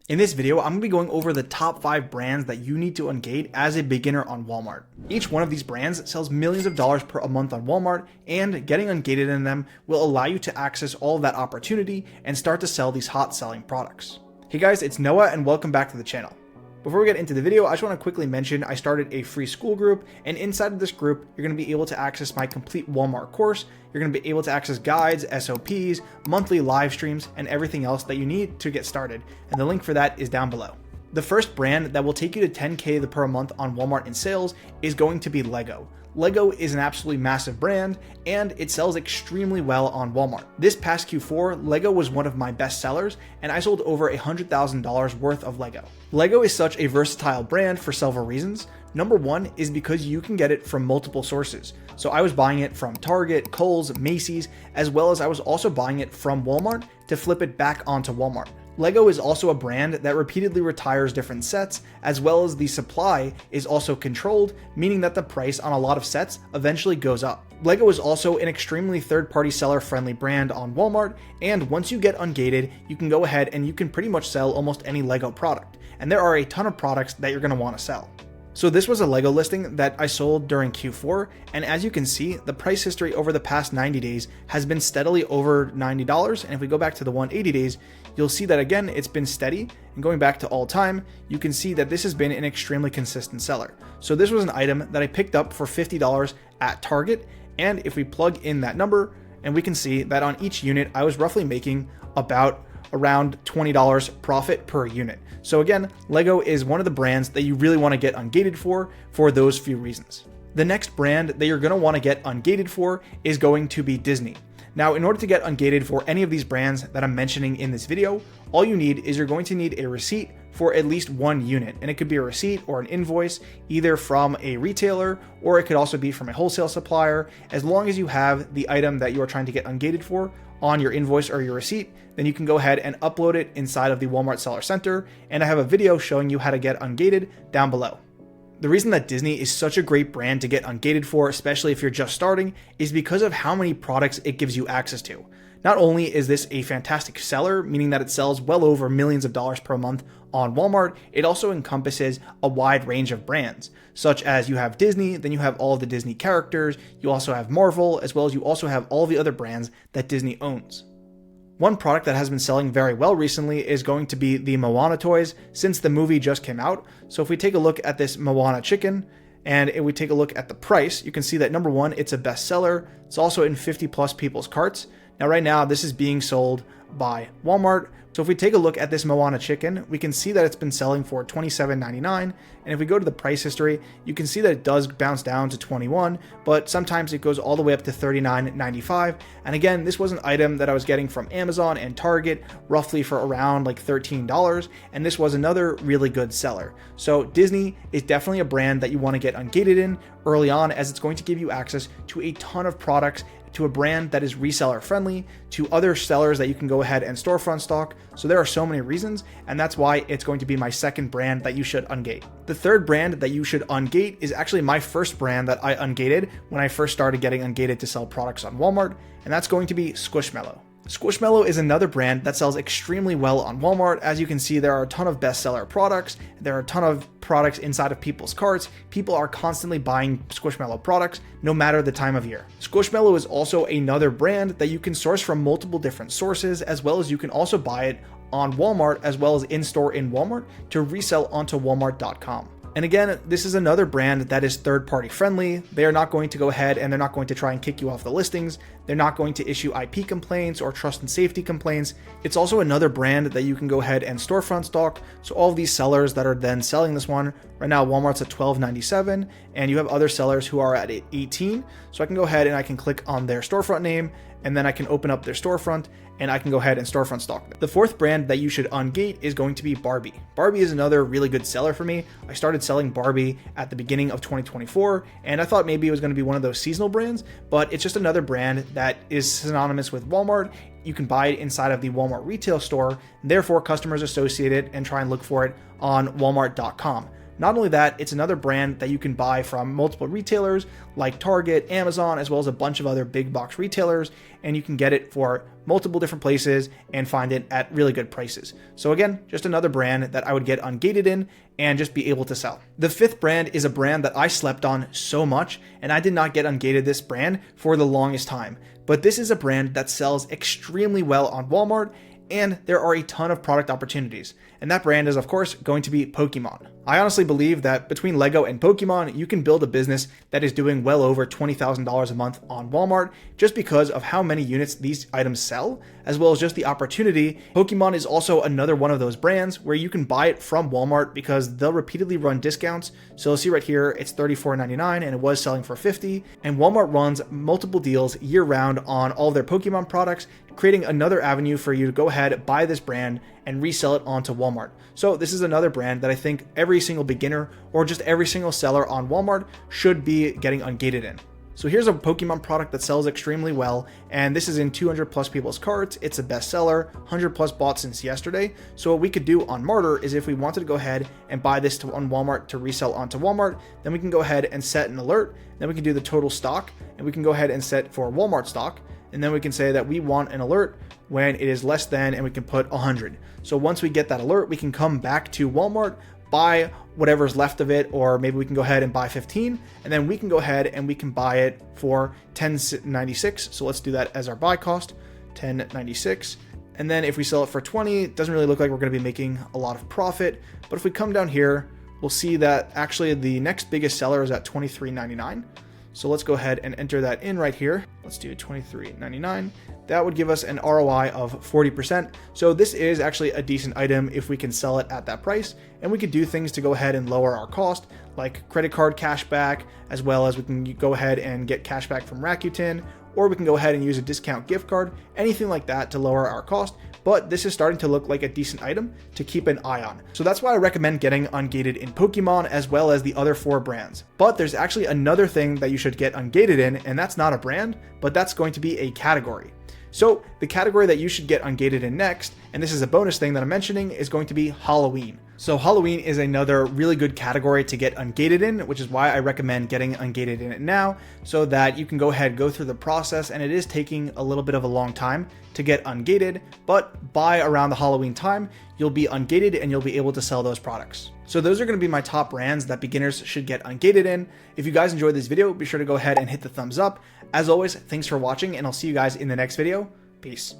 In this video, I'm going to be going over the top 5 brands that you need to ungate as a beginner on Walmart. Each one of these brands sells millions of dollars per month on Walmart, and getting ungated in them will allow you to access all of that opportunity and start to sell these hot selling products. Hey guys, it's Noah and welcome back to the channel. Before we get into the video, I just want to quickly mention I started a free school group, and inside of this group, you're going to be able to access my complete Walmart course. You're going to be able to access guides, SOPs, monthly live streams, and everything else that you need to get started. And the link for that is down below. The first brand that will take you to 10K per month on Walmart in sales is going to be Lego. Lego is an absolutely massive brand, and it sells extremely well on Walmart. This past Q4, Lego was one of my best sellers, and I sold over $100,000 worth of Lego. Lego is such a versatile brand for several reasons. Number one is because you can get it from multiple sources. So I was buying it from Target, Kohl's, Macy's, as well as I was also buying it from Walmart to flip it back onto Walmart. Lego is also a brand that repeatedly retires different sets, as well as the supply is also controlled, meaning that the price on a lot of sets eventually goes up. Lego is also an extremely third-party seller-friendly brand on Walmart, and once you get ungated, you can go ahead and you can pretty much sell almost any Lego product. And there are a ton of products that you're going to want to sell. So this was a Lego listing that I sold during Q4, and as you can see, the price history over the past 90 days has been steadily over $90, and if we go back to the 180 days, you'll see that again, it's been steady, and going back to all time, you can see that this has been an extremely consistent seller. So this was an item that I picked up for $50 at Target, and if we plug in that number, and we can see that on each unit, I was roughly making around $20 profit per unit. So again, Lego is one of the brands that you really want to get ungated for those few reasons. The next brand that you're going to want to get ungated for is going to be Disney. Now, in order to get ungated for any of these brands that I'm mentioning in this video, all you need is you're going to need a receipt for at least one unit. And it could be a receipt or an invoice, either from a retailer, or it could also be from a wholesale supplier. As long as you have the item that you are trying to get ungated for on your invoice or your receipt, then you can go ahead and upload it inside of the Walmart Seller Center. And I have a video showing you how to get ungated down below. The reason that Disney is such a great brand to get ungated for, especially if you're just starting, is because of how many products it gives you access to. Not only is this a fantastic seller, meaning that it sells well over millions of dollars per month on Walmart, it also encompasses a wide range of brands, such as you have Disney, then you have all of the Disney characters, you also have Marvel, as well as you also have all the other brands that Disney owns. One product that has been selling very well recently is going to be the Moana toys since the movie just came out. So if we take a look at this Moana chicken and if we take a look at the price, you can see that number one, it's a bestseller. It's also in 50 plus people's carts. Now right now this is being sold by Walmart. So if we take a look at this Moana chicken, we can see that it's been selling for $27.99. And if we go to the price history, you can see that it does bounce down to $21, but sometimes it goes all the way up to $39.95. And again, this was an item that I was getting from Amazon and Target roughly for around like $13. And this was another really good seller. So Disney is definitely a brand that you want to get ungated in early on, as it's going to give you access to a ton of products, to a brand that is reseller friendly, to other sellers that you can go ahead and storefront stock. So there are so many reasons, and that's why it's going to be my second brand that you should ungate. The third brand that you should ungate is actually my first brand that I ungated when I first started getting ungated to sell products on Walmart, and that's going to be Squishmallow. Squishmallow is another brand that sells extremely well on Walmart. As you can see, there are a ton of bestseller products. There are a ton of products inside of people's carts. People are constantly buying Squishmallow products, no matter the time of year. Squishmallow is also another brand that you can source from multiple different sources, as well as you can also buy it on Walmart, as well as in-store in Walmart to resell onto Walmart.com. And again, this is another brand that is third-party friendly. They are not going to go ahead and they're not going to try and kick you off the listings. They're not going to issue IP complaints or trust and safety complaints. It's also another brand that you can go ahead and storefront stock. So all of these sellers that are then selling this one, right now Walmart's at $12.97, and you have other sellers who are at $18. So I can go ahead and I can click on their storefront name, and then I can open up their storefront and I can go ahead and storefront stock them. The fourth brand that you should ungate is going to be Barbie. Barbie is another really good seller for me. I started selling Barbie at the beginning of 2024, and I thought maybe it was going to be one of those seasonal brands, but it's just another brand that is synonymous with Walmart. You can buy it inside of the Walmart retail store, and therefore customers associate it and try and look for it on Walmart.com. Not only that, it's another brand that you can buy from multiple retailers like Target, Amazon, as well as a bunch of other big box retailers, and you can get it for multiple different places and find it at really good prices. So again, just another brand that I would get ungated in and just be able to sell. The fifth brand is a brand that I slept on so much, and I did not get ungated this brand for the longest time. But this is a brand that sells extremely well on Walmart, and there are a ton of product opportunities. And that brand is, of course, going to be Pokemon. I honestly believe that between Lego and Pokemon, you can build a business that is doing well over $20,000 a month on Walmart just because of how many units these items sell, as well as just the opportunity. Pokemon is also another one of those brands where you can buy it from Walmart because they'll repeatedly run discounts. So you'll see right here, it's $34.99 and it was selling for $50. And Walmart runs multiple deals year round on all their Pokemon products, creating another avenue for you to go ahead, buy this brand, and resell it onto Walmart. So this is another brand that I think every single beginner or just every single seller on Walmart should be getting ungated in. So here's a Pokemon product that sells extremely well, and this is in 200 plus people's carts. It's a bestseller, 100 plus bought since yesterday. So what we could do on Martyr is if we wanted to go ahead and buy this on Walmart to resell onto Walmart, then we can go ahead and set an alert. Then we can do the total stock, and we can go ahead and set for Walmart stock. And then we can say that we want an alert when it is less than, and we can put 100. So once we get that alert, we can come back to Walmart, buy whatever's left of it, or maybe we can go ahead and buy 15, and then we can go ahead and we can buy it for $10.96. So let's do that as our buy cost, $10.96. And then if we sell it for 20, it doesn't really look like we're going to be making a lot of profit. But if we come down here, we'll see that actually the next biggest seller is at $23.99. So let's go ahead and enter that in right here. Let's do $23.99. That would give us an ROI of 40%. So this is actually a decent item if we can sell it at that price. And we could do things to go ahead and lower our cost, like credit card cashback, as well as we can go ahead and get cashback from Rakuten, or we can go ahead and use a discount gift card, anything like that to lower our cost. But this is starting to look like a decent item to keep an eye on. So that's why I recommend getting ungated in Pokemon as well as the other 4 brands. But there's actually another thing that you should get ungated in, and that's not a brand, but that's going to be a category. So the category that you should get ungated in next, and this is a bonus thing that I'm mentioning, is going to be Halloween. So Halloween is another really good category to get ungated in, which is why I recommend getting ungated in it now, so that you can go ahead, go through the process, and it is taking a little bit of a long time to get ungated, but by around the Halloween time, you'll be ungated and you'll be able to sell those products. So those are going to be my top brands that beginners should get ungated in. If you guys enjoyed this video, be sure to go ahead and hit the thumbs up. As always, thanks for watching, and I'll see you guys in the next video. Peace.